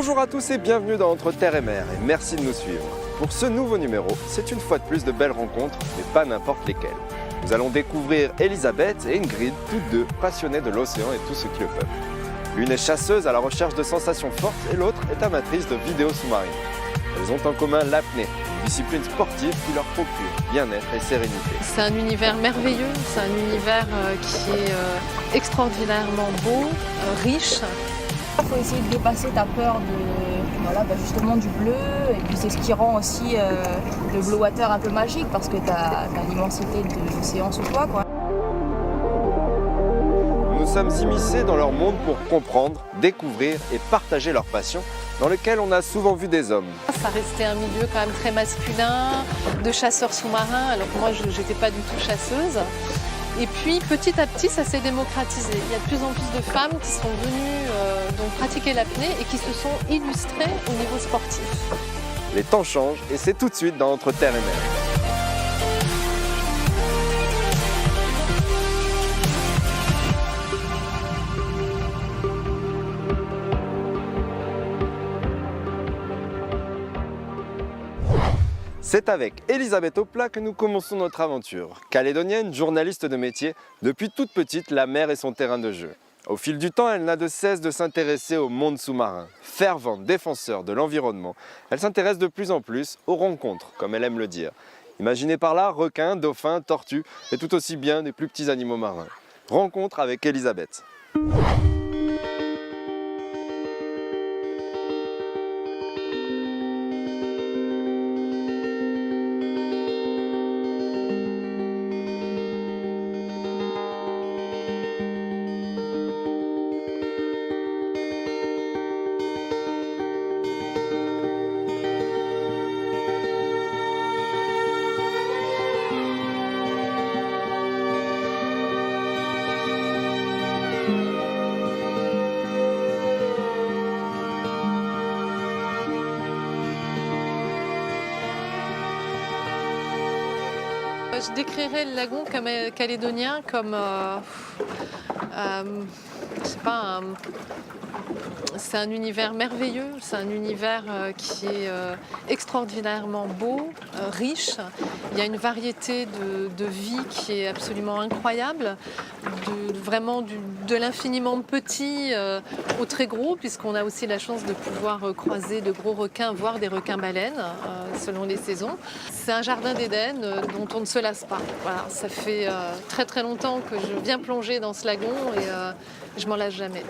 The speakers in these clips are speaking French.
Bonjour à tous et bienvenue dans Entre Terre et Mer et merci de nous suivre. Pour ce nouveau numéro, c'est une fois de plus de belles rencontres, mais pas n'importe lesquelles. Nous allons découvrir Elisabeth et Ingrid, toutes deux passionnées de l'océan et tout ce qui le peuple. L'une est chasseuse à la recherche de sensations fortes et l'autre est amatrice de vidéos sous-marines. Elles ont en commun l'apnée, une discipline sportive qui leur procure bien-être et sérénité. C'est un univers merveilleux, c'est un univers qui est extraordinairement beau, riche. Il faut essayer de dépasser ta peur justement du bleu, et puis c'est ce qui rend aussi le blue water un peu magique parce que tu as l'immensité de l'océan sous toi, quoi. Nous sommes immiscés dans leur monde pour comprendre, découvrir et partager leur passion dans lequel on a souvent vu des hommes. Ça restait un milieu quand même très masculin, de chasseurs sous-marins, alors que moi je n'étais pas du tout chasseuse. Et puis petit à petit ça s'est démocratisé. Il y a de plus en plus de femmes qui sont venues donc pratiquer l'apnée et qui se sont illustrées au niveau sportif. Les temps changent et c'est tout de suite dans Entre Terre et Mer. C'est avec Elisabeth Oplat que nous commençons notre aventure. Calédonienne, journaliste de métier, depuis toute petite, la mer est son terrain de jeu. Au fil du temps, elle n'a de cesse de s'intéresser au monde sous-marin. Fervente défenseur de l'environnement, elle s'intéresse de plus en plus aux rencontres, comme elle aime le dire. Imaginez par là requins, dauphins, tortues et tout aussi bien des plus petits animaux marins. Rencontre avec Elisabeth. Je décrirais le lagon calédonien comme, je sais pas, c'est un univers merveilleux, c'est un univers qui est extraordinairement beau, riche. Il y a une variété de vie qui est absolument incroyable, de l'infiniment petit au très gros, puisqu'on a aussi la chance de pouvoir croiser de gros requins, voire des requins-baleines, selon les saisons. C'est un jardin d'Éden dont on ne se lasse pas. Voilà, ça fait très très longtemps que je viens plonger dans ce lagon et je m'en lasse jamais.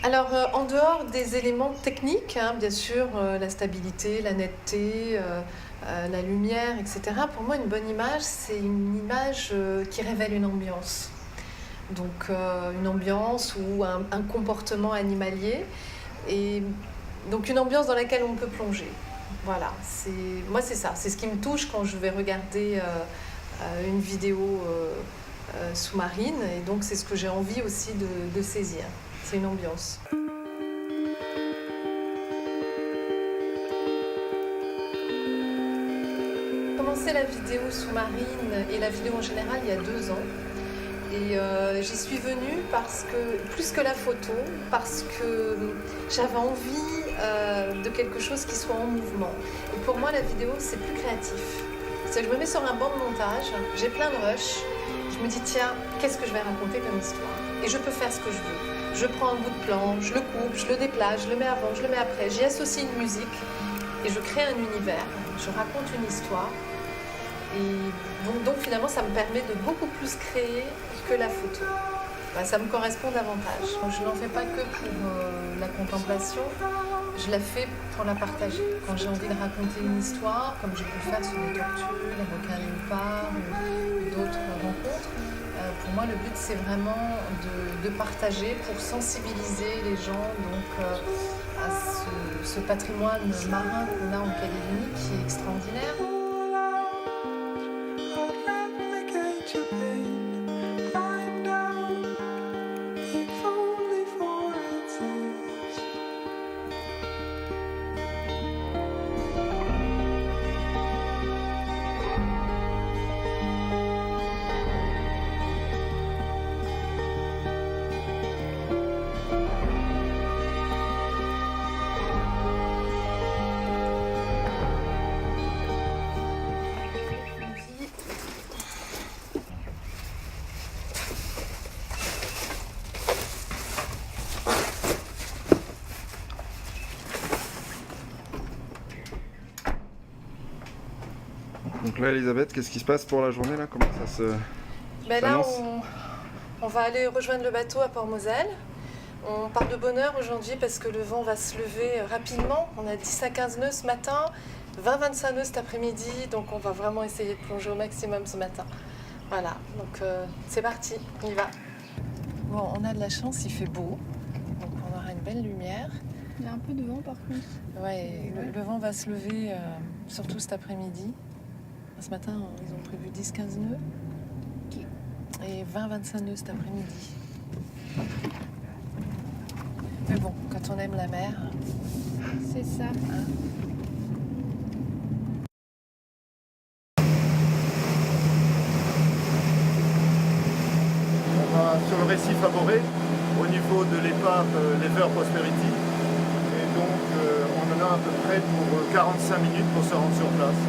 Alors, en dehors des éléments techniques, bien sûr, la stabilité, la netteté, la lumière, etc., pour moi, une bonne image, c'est une image qui révèle une ambiance. Donc, une ambiance ou un comportement animalier, et donc une ambiance dans laquelle on peut plonger. Voilà, moi, c'est ça. C'est ce qui me touche quand je vais regarder une vidéo sous-marine, et donc c'est ce que j'ai envie aussi de saisir. C'est une ambiance. J'ai commencé la vidéo sous-marine et la vidéo en général il y a 2 ans. Et j'y suis venue plus que la photo, parce que j'avais envie de quelque chose qui soit en mouvement. Et pour moi, la vidéo, c'est plus créatif. C'est-à-dire que je me mets sur un banc de montage, j'ai plein de rush, je me dis tiens, qu'est-ce que je vais raconter comme histoire? Et je peux faire ce que je veux. Je prends un bout de plan, je le coupe, je le déplace, je le mets avant, je le mets après. J'y associe une musique et je crée un univers. Je raconte une histoire. Et donc finalement, ça me permet de beaucoup plus créer que la photo. Ça me correspond davantage. Je n'en fais pas que pour la contemplation, je la fais pour la partager. Quand j'ai envie de raconter une histoire, comme j'ai pu le faire sur les tortues, les requins léopards ou d'autres rencontres, pour moi, le but, c'est vraiment de partager pour sensibiliser les gens à ce patrimoine marin qu'on a en Calédonie qui est extraordinaire. Donc là, Elisabeth, qu'est-ce qui se passe pour la journée là? Comment ça se Ben là, s'annonce? on va aller rejoindre le bateau à Port-Moselle. On part de bonne heure aujourd'hui parce que le vent va se lever rapidement. On a 10 à 15 nœuds ce matin, 20-25 nœuds cet après-midi. Donc on va vraiment essayer de plonger au maximum ce matin. Voilà, donc c'est parti, on y va. Bon, on a de la chance, il fait beau. Donc on aura une belle lumière. Il y a un peu de vent par contre. Ouais, le vent va se lever surtout cet après-midi. Ce matin, ils ont prévu 10-15 nœuds. Et 20-25 nœuds cet après-midi. Mais bon, quand on aime la mer, C'est ça. On va sur le récif Aboré, au niveau de l'épave Lever Prosperity. Et donc on en a à peu près pour 45 minutes pour se rendre sur place.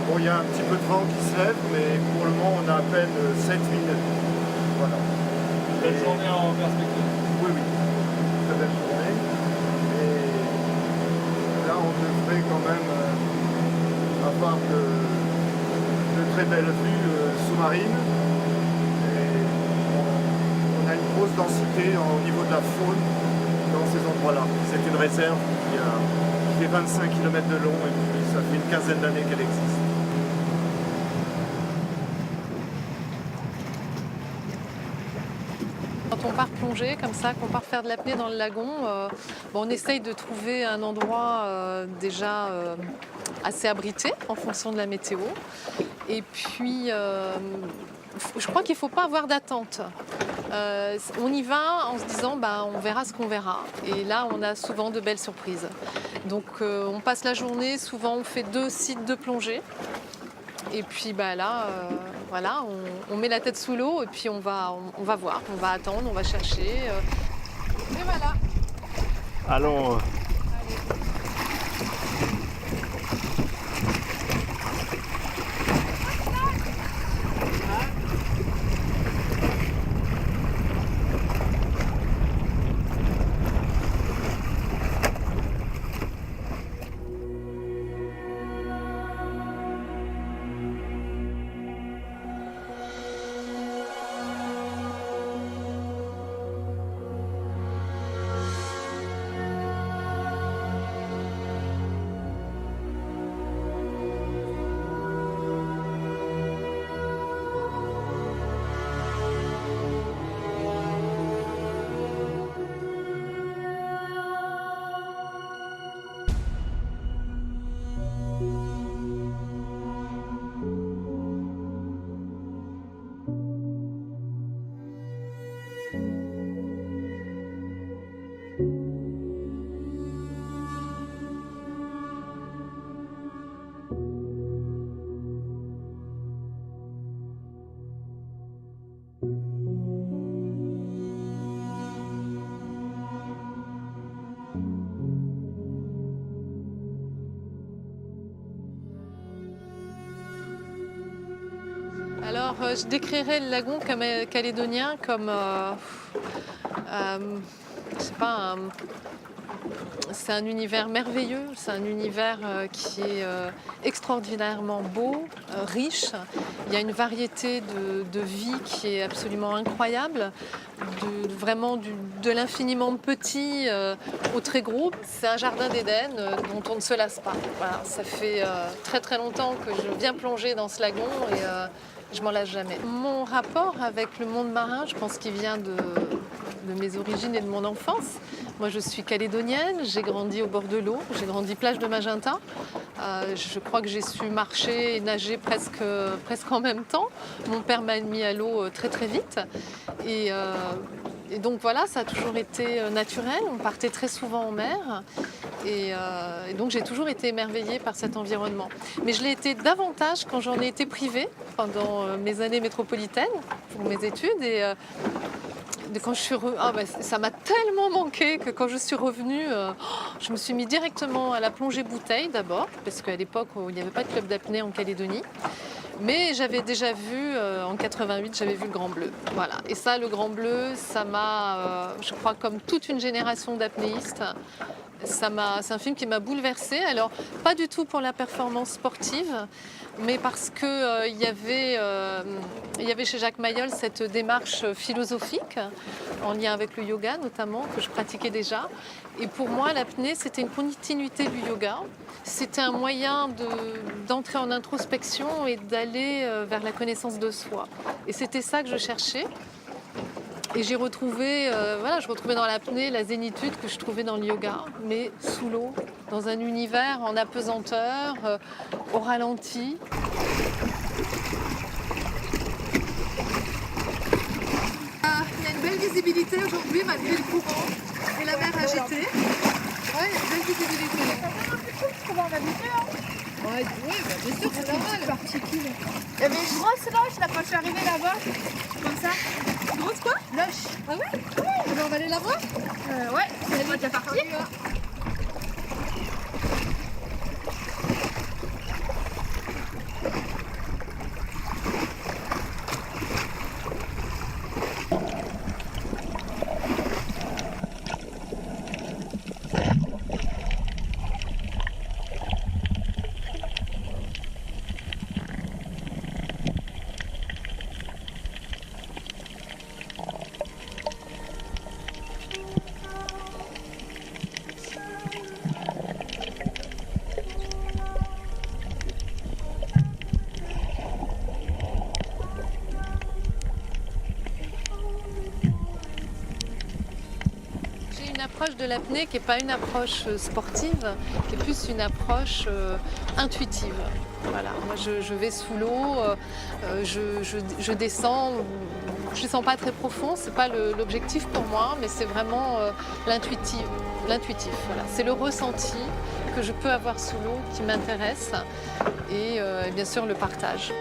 Bon, il y a un petit peu de vent qui se lève, mais pour le moment on a à peine 7 minutes. Voilà. Belle journée en perspective. Oui, oui. Très belle journée. Et là on devrait quand même avoir de très belles vues sous-marines. On a une grosse densité au niveau de la faune dans ces endroits-là. C'est une réserve qui fait 25 km de long et puis ça fait une quinzaine d'années qu'elle existe. quand on part plonger comme ça, qu'on part faire de l'apnée dans le lagon, on essaye de trouver un endroit déjà assez abrité en fonction de la météo. Et puis, je crois qu'il ne faut pas avoir d'attente. On y va en se disant on verra ce qu'on verra. Et là, on a souvent de belles surprises. Donc, on passe la journée, souvent on fait 2 sites de plongée. Et puis là, voilà, on met la tête sous l'eau et puis on va voir, on va attendre, on va chercher. Et voilà. Allons. Alors, je décrirais le lagon calédonien comme, je sais pas, c'est un univers merveilleux, c'est un univers qui est extraordinairement beau, riche. Il y a une variété de vie qui est absolument incroyable, vraiment de l'infiniment petit au très gros. C'est un jardin d'Éden dont on ne se lasse pas. Voilà, ça fait très très longtemps que je viens plonger dans ce lagon et je m'en lasse jamais. Mon rapport avec le monde marin, je pense qu'il vient de mes origines et de mon enfance. Moi, je suis calédonienne, j'ai grandi au bord de l'eau, j'ai grandi plage de Magenta. Je crois que j'ai su marcher et nager presque en même temps. Mon père m'a mis à l'eau très très vite. Et donc voilà, ça a toujours été naturel. On partait très souvent en mer. Et donc j'ai toujours été émerveillée par cet environnement. Mais je l'ai été davantage quand j'en ai été privée pendant mes années métropolitaines pour mes études. Et quand je suis ça m'a tellement manqué que quand je suis revenue, je me suis mis directement à la plongée bouteille d'abord, parce qu'à l'époque, il n'y avait pas de club d'apnée en Calédonie. Mais j'avais déjà vu, en 88, j'avais vu le Grand Bleu. Voilà. Et ça, le Grand Bleu, ça m'a, je crois, comme toute une génération d'apnéistes, c'est un film qui m'a bouleversée. Alors, pas du tout pour la performance sportive, mais parce que il y avait chez Jacques Mayol cette démarche philosophique, en lien avec le yoga notamment, que je pratiquais déjà. Et pour moi, l'apnée, c'était une continuité du yoga. C'était un moyen d'entrer en introspection et d'aller vers la connaissance de soi. Et c'était ça que je cherchais. Et j'ai retrouvé, je retrouvais dans l'apnée la zénitude que je trouvais dans le yoga, mais sous l'eau, dans un univers en apesanteur, au ralenti. Il y a une belle visibilité aujourd'hui malgré le courant et la mer agitée. Ouais, il y a une belle visibilité. On va en habiter, hein. Ouais, bien sûr, c'est normal. Particules. Il y avait une grosse loche là quand je suis arrivée là-bas. Comme ça. Une grosse quoi? Loche. Ah ouais? Ouais. On va aller la voir? Ouais, c'est déjà parti. L'approche de l'apnée qui n'est pas une approche sportive, qui est plus une approche intuitive. Voilà, moi je vais sous l'eau, je descends, je ne sens pas très profond, ce n'est pas l'objectif pour moi, mais c'est vraiment l'intuitif. Voilà. C'est le ressenti que je peux avoir sous l'eau qui m'intéresse et bien sûr le partage.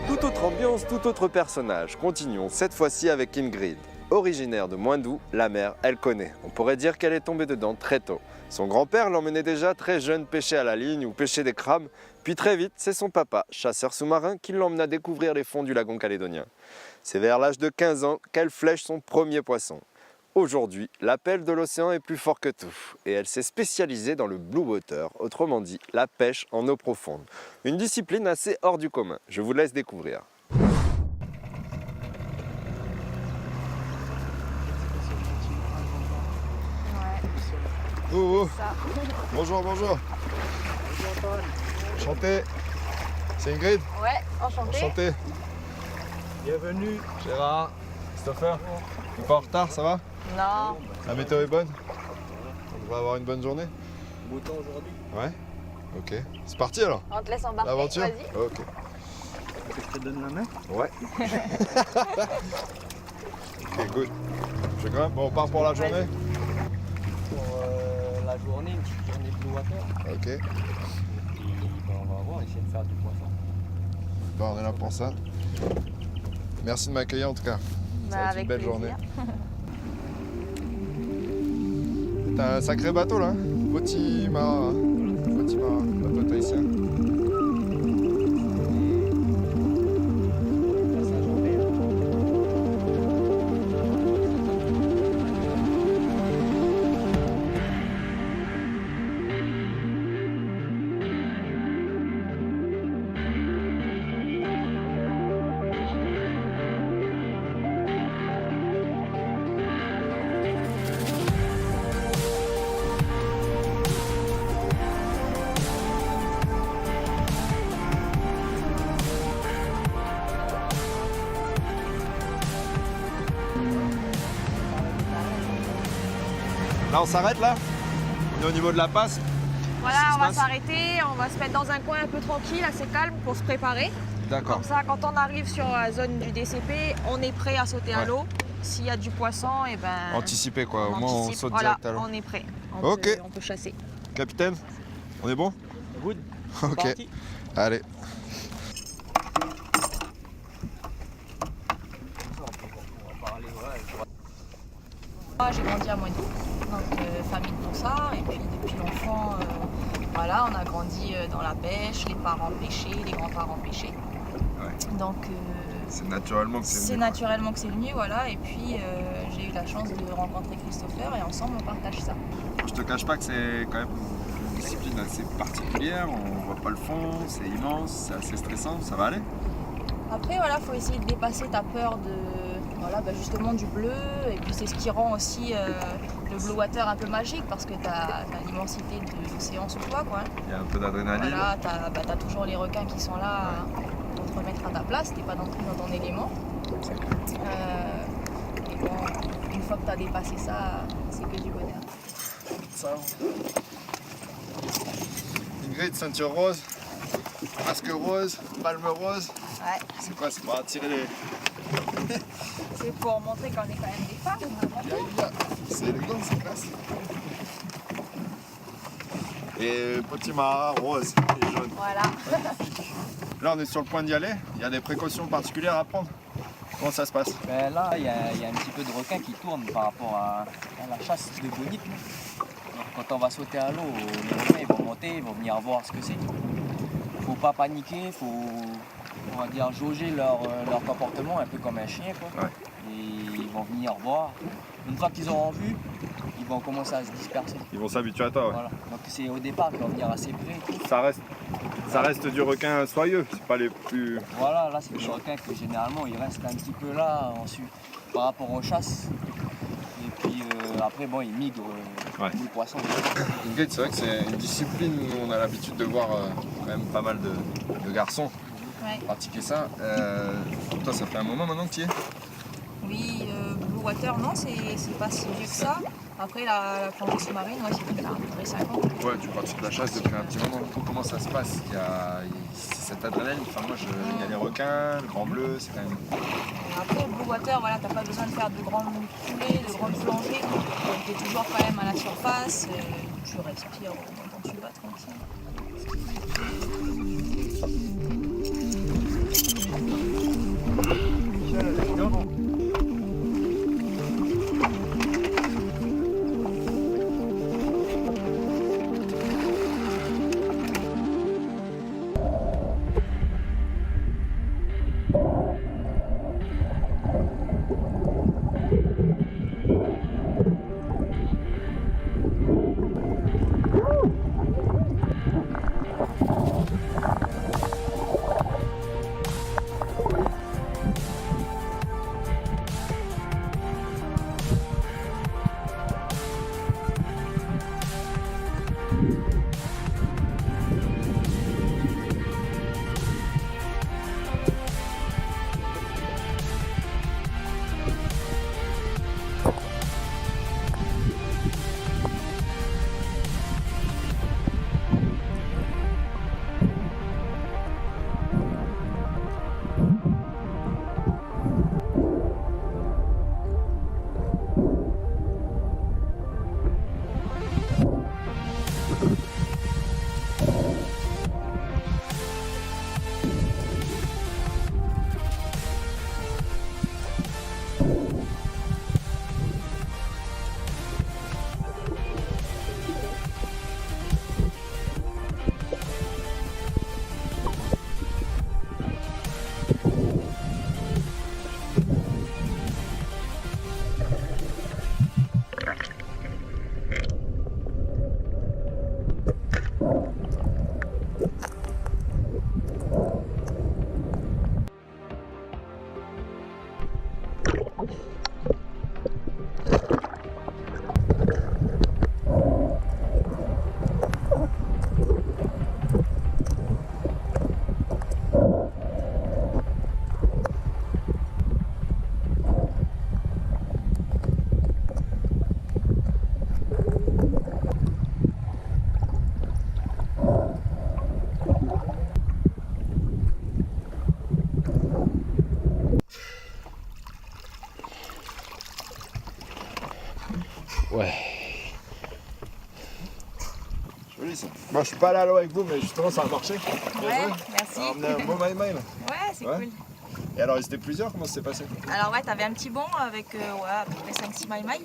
Toute autre ambiance, tout autre personnage. Continuons cette fois-ci avec Ingrid. Originaire de Moindou, la mer, elle connaît. On pourrait dire qu'elle est tombée dedans très tôt. Son grand-père l'emmenait déjà très jeune pêcher à la ligne ou pêcher des crabes. Puis très vite, c'est son papa, chasseur sous-marin, qui l'emmena découvrir les fonds du lagon calédonien. C'est vers l'âge de 15 ans qu'elle flèche son premier poisson. Aujourd'hui, l'appel de l'océan est plus fort que tout et elle s'est spécialisée dans le blue water, autrement dit la pêche en eau profonde. Une discipline assez hors du commun, je vous laisse découvrir. Oh, oh. Bonjour, bonjour. Enchanté. C'est Ingrid? Ouais, enchanté. Enchanté. Bienvenue. Gérard, Christopher. T'es pas en retard, ça va? Non. La météo est bonne? On devrait avoir une bonne journée? Beau temps aujourd'hui. Ouais? Ok. C'est parti alors? On te laisse embarquer. L'aventure? Vas-y. Ok. Je te donne la main. Ouais. Ok, good. Je grimpe. Bon, on part pour la journée? Pour la journée, une petite journée Blue Water. Ok. Et puis on va voir, essayer de faire du poisson. Bon, on est là pour ça. Merci de m'accueillir en tout cas. Ça va être Avec une belle plaisir. journée. T'as un sacré bateau là. Petit marin. Petit marin. Bateau tahitien. Passage en mer. Là, on s'arrête là? On est au niveau de la passe? Voilà, Qu'est-ce qui on se va passe? s'arrêter, on va se mettre dans un coin un peu tranquille, assez calme pour se préparer. D'accord. Comme ça, quand on arrive sur la zone du DCP, on est prêt à sauter à Ouais. l'eau. S'il y a du poisson, et ben. Anticiper quoi, au moins on anticipe. saute Voilà, direct à l'eau. on est prêt. Ok. On peut chasser. Capitaine, on est bon? Good. Ok. Parti. Allez. Moi, j'ai grandi à Moineau, donc famille de ça. Et puis depuis l'enfant, voilà, on a grandi dans la pêche, les parents pêchaient, les grands-parents pêchaient. Ouais. Donc C'est naturellement que c'est naturellement que c'est venu, voilà. Et puis j'ai eu la chance de rencontrer Christopher et ensemble on partage ça. Je te cache pas que c'est quand même une discipline assez particulière, on voit pas le fond, c'est immense, c'est assez stressant, ça va aller? Après, voilà, faut essayer de dépasser ta peur de, voilà, bah, justement du bleu. Et puis c'est ce qui rend aussi le blue water un peu magique parce que tu as l'immensité de l'océan sous toi, quoi. Il y a un peu d'adrénaline. Voilà, t'as toujours les requins qui sont là pour te remettre à ta place. T'es pas non plus dans ton élément. Et bon, une fois que tu as dépassé ça, c'est que du bonheur. Ça. Ingrid, ceinture rose, masque rose, palme rose. Ouais, C'est quoi? C'est pour attirer les. c'est pour montrer qu'on est quand même des femmes. C'est élégant, c'est classe. Et petit marin rose et jaune. Voilà. Là, on est sur le point d'y aller. Il y a des précautions particulières à prendre. Comment ça se passe? Ben là, il y a un petit peu de requins qui tournent par rapport à la chasse de bonite. Donc, quand on va sauter à l'eau, les requins ils vont monter, ils vont venir voir ce que c'est. Faut pas paniquer, faut on va dire jauger leur comportement un peu comme un chien quoi. Ouais. Et ils vont venir voir. Une fois qu'ils auront vu, ils vont commencer à se disperser. Ils vont s'habituer à toi. Ouais. Voilà. Donc c'est au départ qu'ils vont venir assez près. Ça reste du requin soyeux. C'est pas les plus. Voilà, là c'est des requins que généralement ils restent un petit peu là ensuite par rapport aux chasses. Et puis après bon ils migrent les poissons. Ingrid, c'est vrai que c'est une discipline où on a l'habitude de voir quand même pas mal de garçons Ouais. pratiquer ça. Toi, ça fait un moment maintenant que tu y es? Oui, blue water, non, c'est pas si vieux que ça. Après, la plongée sous-marine, ouais, c'est depuis à peu près 5 ans. Ouais, tu pratiques la chasse depuis un petit moment. Comment ça se passe? C'est cette adrénaline. Enfin, moi, il y a les requins, le grand bleu, c'est quand même. Après, blue water, voilà, t'as pas besoin de faire de grandes coulées, de grandes plongées. Donc, t'es toujours quand même à la surface. Tu respires quand tu vas tranquille. Joli ça. Moi je suis pas allé à l'eau avec vous, mais justement ça a marché. Bien Ouais, joué. merci. On a emmené un beau maï-maï là. Ouais, c'est Ouais. cool. Et alors ils étaient plusieurs, comment ça s'est passé? Alors ouais, t'avais un petit banc avec à peu près 5-6 maï-maï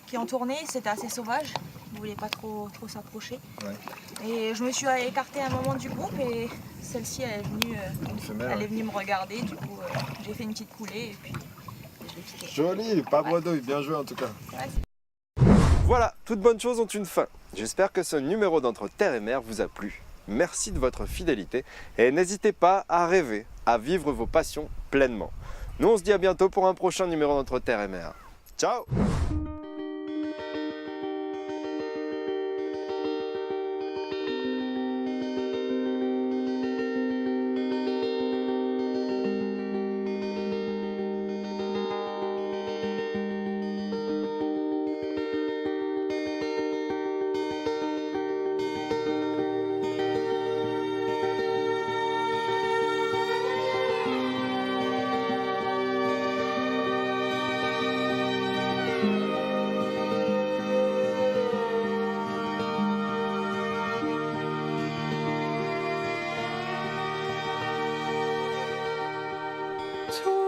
qui en tournée, c'était assez sauvage. Ils voulaient pas trop s'approcher. Ouais. Et je me suis écartée à un moment du groupe et celle-ci elle est venue, Une femelle. elle Ouais. est venue me regarder. Du coup, j'ai fait une petite coulée et puis je l'ai piquée. Joli, pas bredouille, bien joué en tout cas. Ouais, Voilà, toutes bonnes choses ont une fin. J'espère que ce numéro d'Entre Terre et Mer vous a plu. Merci de votre fidélité et n'hésitez pas à rêver, à vivre vos passions pleinement. Nous on se dit à bientôt pour un prochain numéro d'Entre Terre et Mer. Ciao! to